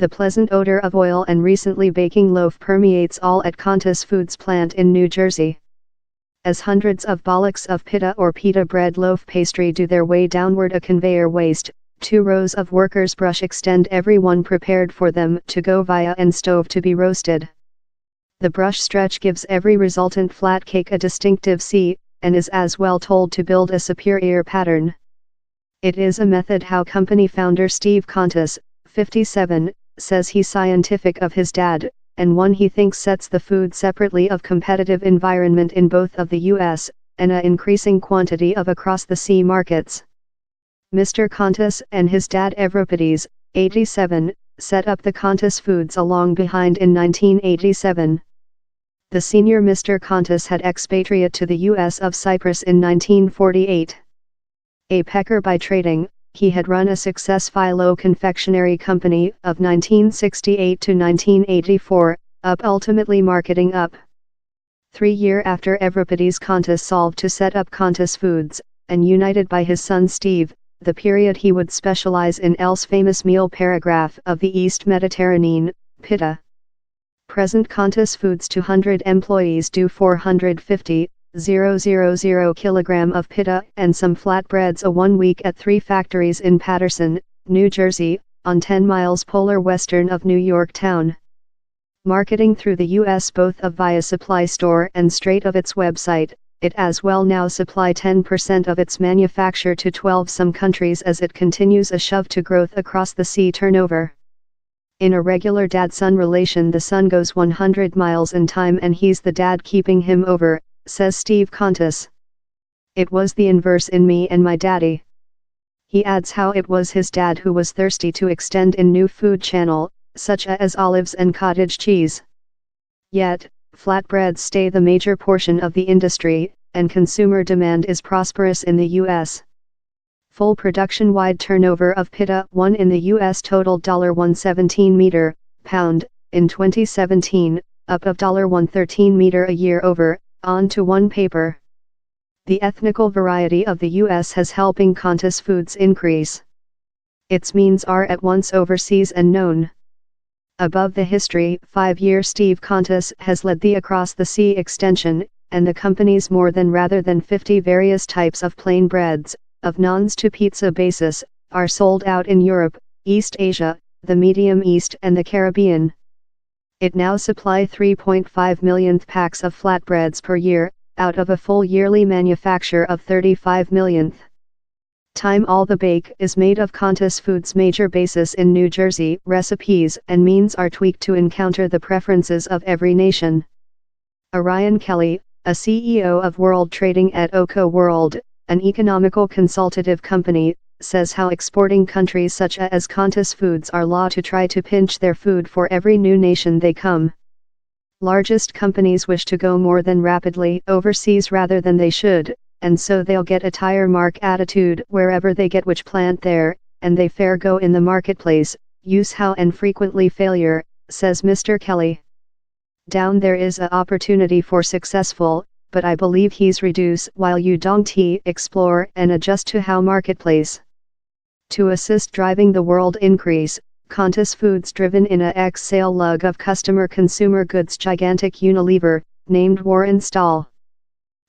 The pleasant odor of oil and recently baking loaf permeates all at Kontos Food's plant in New Jersey. As hundreds of blocks of pita or pita bread loaf pastry do their way downward a conveyor waste, 2 rows of workers' brush extend, every one prepared for them to go via and stove to be roasted. The brush stretch gives every resultant flat cake a distinctive C, and is as well told to build a superior pattern. It is a method how company founder Steve Kontos, 57, says he's scientific of his dad, and one he thinks sets the food separately of competitive environment in both of the US, and a increasing quantity of across the sea markets. Mr. Kontos and his dad Evropides, 87, set up the Kontos Foods along behind in 1987. The senior Mr. Kontos had expatriate to the US of Cyprus in 1948. A pecker by trading, he had run a success phyllo confectionery company of 1968 to 1984, up ultimately marketing up. 3 years after Evropides Kontos solved to set up Kontos Foods, and united by his son Steve, the period he would specialize in else famous meal paragraph of the East Mediterranean, pita. Present Kontos Foods 200 employees do 450,000 kg of pita and some flatbreads a 1 week at 3 factories in Paterson, New Jersey, on 10 miles polar western of New York town. Marketing through the US both of via supply store and straight of its website, it as well now supply 10% of its manufacture to 12 some countries as it continues a shove to growth across the sea turnover. In a regular dad-son relation, the son goes 100 miles in time and he's the dad keeping him over, says Steve Kontos. It was the inverse in me and my daddy. He adds how it was his dad who was thirsty to extend in new food channel, such as olives and cottage cheese. Yet, flatbreads stay the major portion of the industry, and consumer demand is prosperous in the US. Full production-wide turnover of pita 1 in the US totaled $117 pound in 2017, up of $113 a year over, on to 1 paper. The ethnical variety of the US has helping Kontos Foods increase. Its means are at once overseas and known. Above the history, 5-year Steve Kontos has led the across the sea extension, and the company's more than rather than 50 various types of plain breads, of naans to pizza basis, are sold out in Europe, East Asia, the Medium East and the Caribbean. It now supply 3.5 million packs of flatbreads per year, out of a full yearly manufacture of 35 million. Time all the bake is made of Kontos Foods major basis in New Jersey. Recipes and means are tweaked to encounter the preferences of every nation. Orion Kelly, a CEO of World Trading at Oco World, an economical consultative company, says how exporting countries such as Kontos Foods are law to try to pinch their food for every new nation they come. Largest companies wish to go more than rapidly overseas rather than they should, and so they'll get a tire mark attitude wherever they get which plant there, and they fair go in the marketplace, use how and frequently failure, says Mr. Kelly. Down there is a opportunity for successful, but I believe he's reduce while you don't explore and adjust to how marketplace. To assist driving the world increase, Kontos Foods driven in a ex-sale lug of customer consumer goods gigantic Unilever, named Warren Stahl.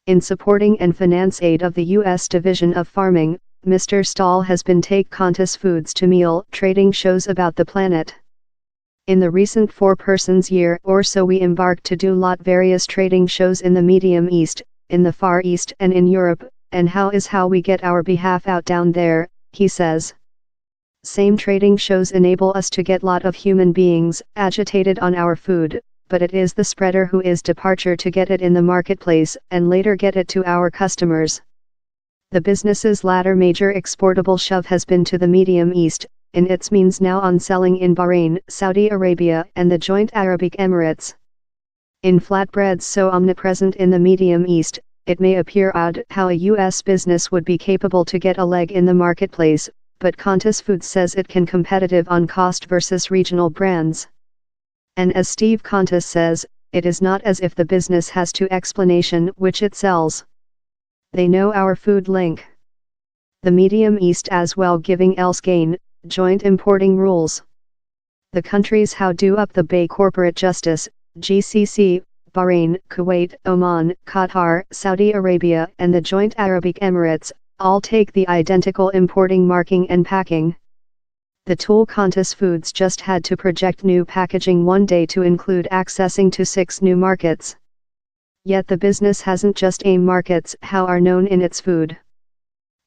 In supporting and finance aid of the U.S. Division of Farming, Mr. Stahl has been take Kontos Foods to meal trading shows about the planet. In the recent 4 persons year or so we embarked to do lot various trading shows in the Medium East, in the Far East and in Europe, and how we get our behalf out down there, he says. Same trading shows enable us to get lot of human beings agitated on our food, but it is the spreader who is departure to get it in the marketplace and later get it to our customers. The business's latter major exportable shove has been to the Medium East, in its means now on selling in Bahrain, Saudi Arabia and the Joint Arabic Emirates. In flatbreads so omnipresent in the Medium East, it may appear odd how a U.S. business would be capable to get a leg in the marketplace, but Kontos Foods says it can competitive on cost versus regional brands. And as Steve Kontos says, it is not as if the business has to explanation which it sells. They know our food link. The Medium East as well giving else gain, joint importing rules. The countries how do up the Bay Corporate Justice, GCC, Bahrain, Kuwait, Oman, Qatar, Saudi Arabia and the Joint Arabic Emirates, all take the identical importing marking and packing. The tool Kontos Foods just had to project new packaging one day to include accessing to 6 new markets. Yet the business hasn't just aimed markets how are known in its food.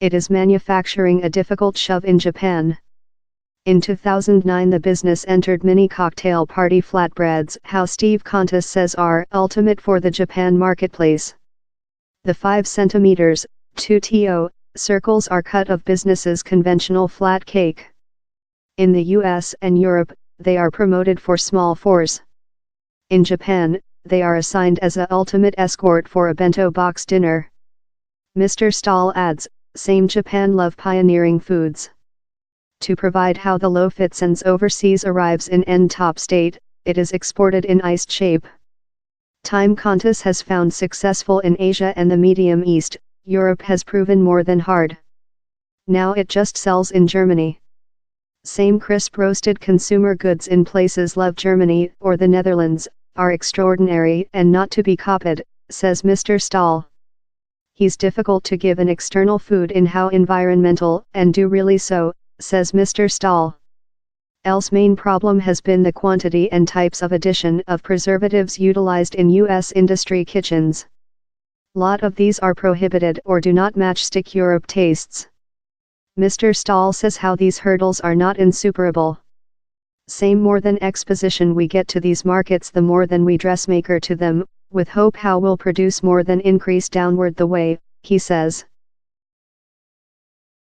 It is manufacturing a difficult shove in Japan. In 2009 the business entered mini cocktail party flatbreads how Steve Kontos says are ultimate for the Japan marketplace. The 5 cm, 2 to, circles are cut of business's conventional flat cake. In the US and Europe, they are promoted for small 4s. In Japan, they are assigned as a ultimate escort for a bento box dinner. Mr. Stahl adds, same Japan love pioneering foods. To provide how the loaf it sends overseas arrives in end-top state, it is exported in iced shape. Time Kontos has found successful in Asia and the Medium East, Europe has proven more than hard. Now it just sells in Germany. Same crisp roasted consumer goods in places love Germany or the Netherlands, are extraordinary and not to be copied, says Mr. Stahl. He's difficult to give an external food in how environmental and do really so, says Mr. Stahl. Else main problem has been the quantity and types of addition of preservatives utilized in US industry kitchens. Lot of these are prohibited or do not match stick Europe tastes. Mr. Stahl says how these hurdles are not insuperable. Same more than exposition we get to these markets the more than we dressmaker to them, with hope how will produce more than increase downward the way, he says.